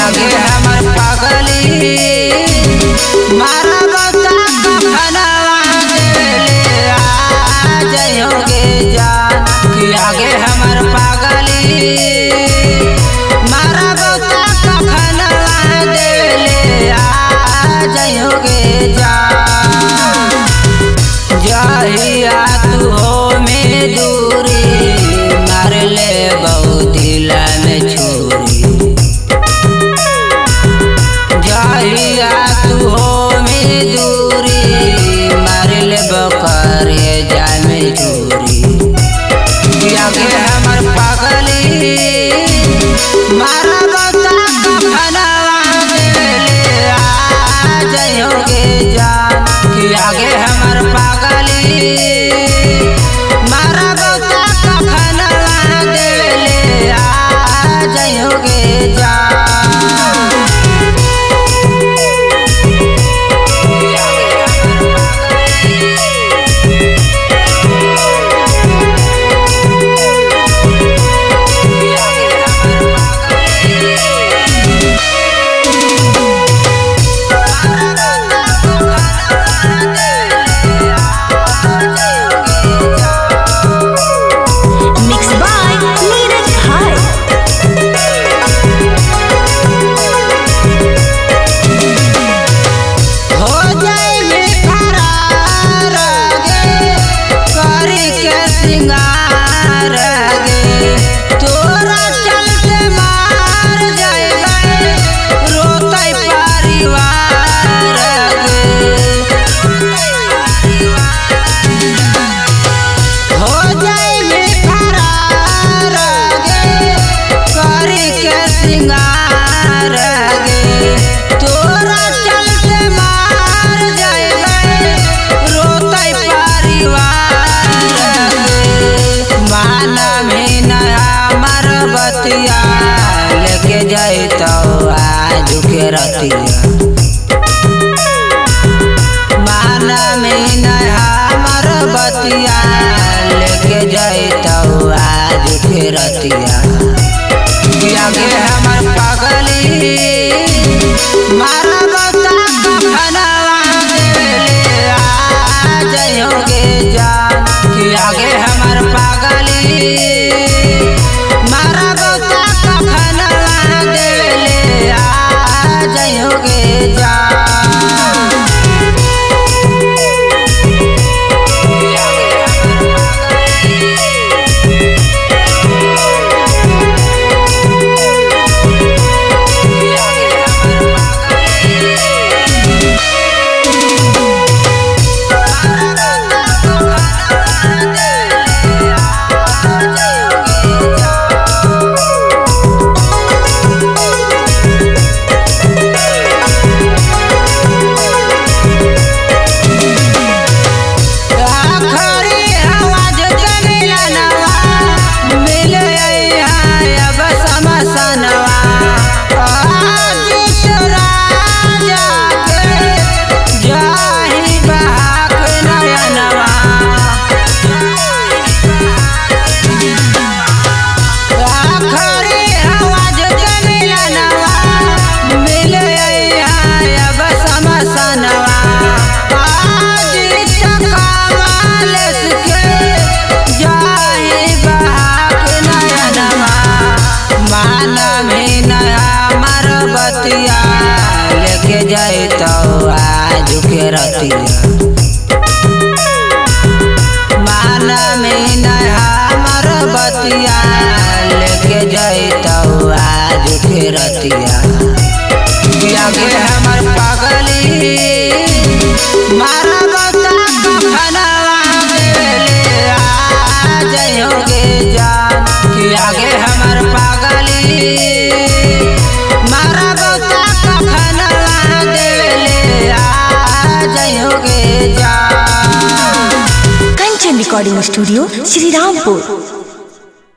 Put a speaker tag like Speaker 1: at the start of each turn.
Speaker 1: आगे हमर पागली मारा बता कफनवा देले आ जइयोगे जान कि आगे हमर पागली मारा बता कफनवा देले आ जइयोगे जान जहिया तू हो में दूरी मार ले बहु दिला में छोरी जहिया तू हो में दूरी मार ले बकरे जाल में चोरी आगे हमर पागली मारा बता कफनवा देले आ जइयोगे जान कि आगे हमर पागली मारा बता कफनवा देले आ जइयोगे जान लेके जाए तो आज के रतिया माना में नया हमर बतिया लेके जाए तो आज के रतिया आगे हमर पागली मारा बता कफनवा देले आ जइयोगे जान कि आगे हमर पागली मारा बता कफनवा देले आ जइयोगे जान लेके जाए तो आज के रतिया माना में नया हमर बतिया लेके जाए तो आज के रतिया आगे हमर पागली मारा बता कफनवा देले आ जइयोगे जान कि आगे हमर पागली मारा बता कफनवा देले आ जइयोगे जान।
Speaker 2: Kanchan recording studio Shri Rampur.